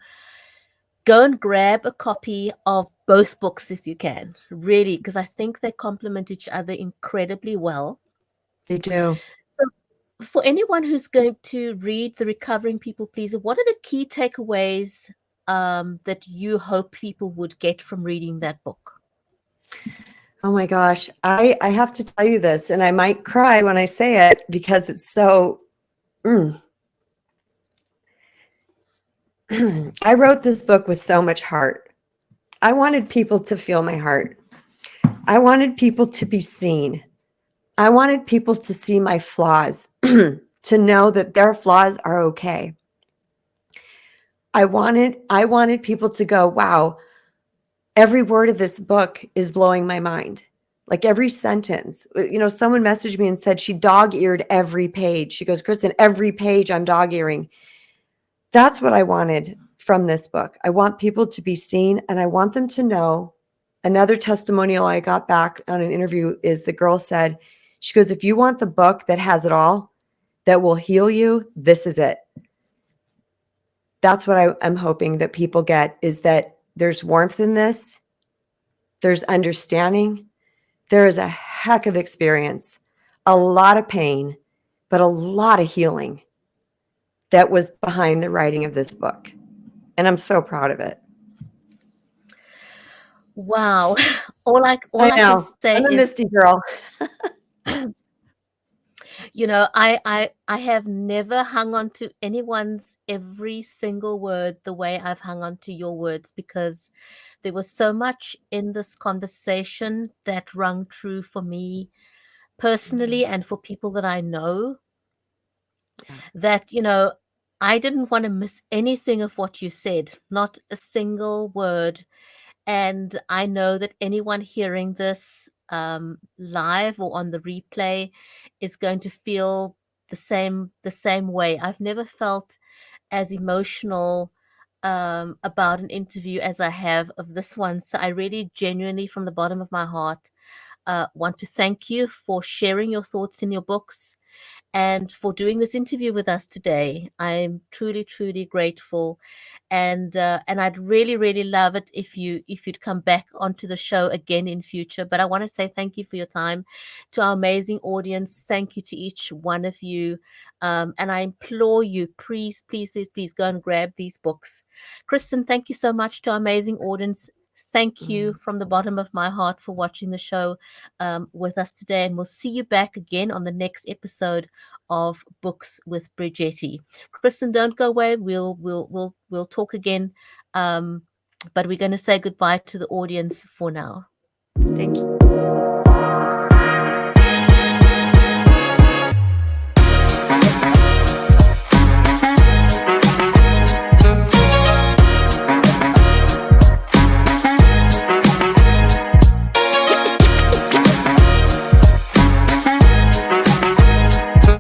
[SPEAKER 2] go and grab a copy of both books if you can, really, because I think they complement each other incredibly well.
[SPEAKER 8] They do.
[SPEAKER 2] So for anyone who's going to read The Recovering People Pleaser, what are the key takeaways that you hope people would get from reading that book?
[SPEAKER 8] Oh my gosh. I have to tell you this, and I might cry when I say it because it's so... I wrote this book with so much heart. I wanted people to feel my heart. I wanted people to be seen. I wanted people to see my flaws, to know that their flaws are okay. I wanted people to go, wow, every word of this book is blowing my mind. Like every sentence. Someone messaged me and said she dog-eared every page. She goes, Kristen, every page I'm dog-earing. That's what I wanted from this book. I want people to be seen, and I want them to know. Another testimonial I got back on an interview is the girl said, she goes, if you want the book that has it all, that will heal you, this is it. That's what I'm hoping that people get, is that there's warmth in this. There's understanding. There is a heck of experience, a lot of pain, but a lot of healing that was behind the writing of this book. And I'm so proud of it.
[SPEAKER 2] Wow. All I can say
[SPEAKER 8] I'm a
[SPEAKER 2] is,
[SPEAKER 8] Misty girl.
[SPEAKER 2] I have never hung on to anyone's every single word the way I've hung on to your words, because there was so much in this conversation that rung true for me personally and for people that I know, that, I didn't want to miss anything of what you said, not a single word. And I know that anyone hearing this live or on the replay is going to feel the same way. I've never felt as emotional about an interview as I have of this one. So I really genuinely, from the bottom of my heart, want to thank you for sharing your thoughts in your books and for doing this interview with us today. I'm truly, truly grateful. And I'd really, really love it if you'd come back onto the show again in future. But I want to say thank you for your time. To our amazing audience, thank you to each one of you. And I implore you, please, please, please, please go and grab these books. Kristen, thank you so much. To our amazing audience, thank you from the bottom of my heart for watching the show with us today. And we'll see you back again on the next episode of Books with Bridgetti. Kristen, don't go away. We'll talk again. But we're going to say goodbye to the audience for now.
[SPEAKER 8] Thank you.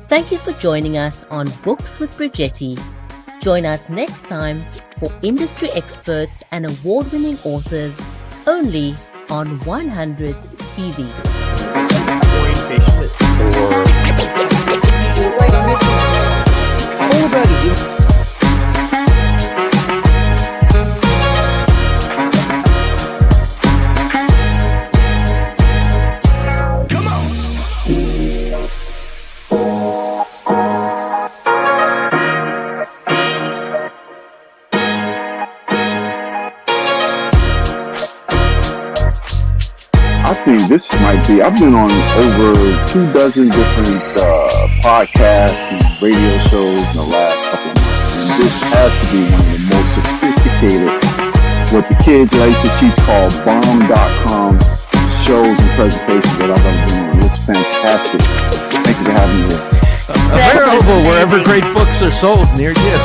[SPEAKER 2] Thank you for joining us on Books with Bridgetti. Join us next time for industry experts and award-winning authors only on 100 TV.
[SPEAKER 3] Come on.
[SPEAKER 4] think this might be, I've been on over 24 different podcasts and radio shows in the last couple of months. And this has to be one of the most sophisticated, what the kids I used to teach called bomb.com shows and presentations that I've ever been on. It's fantastic. Thank you for having me here.
[SPEAKER 7] Available wherever great books are sold near you.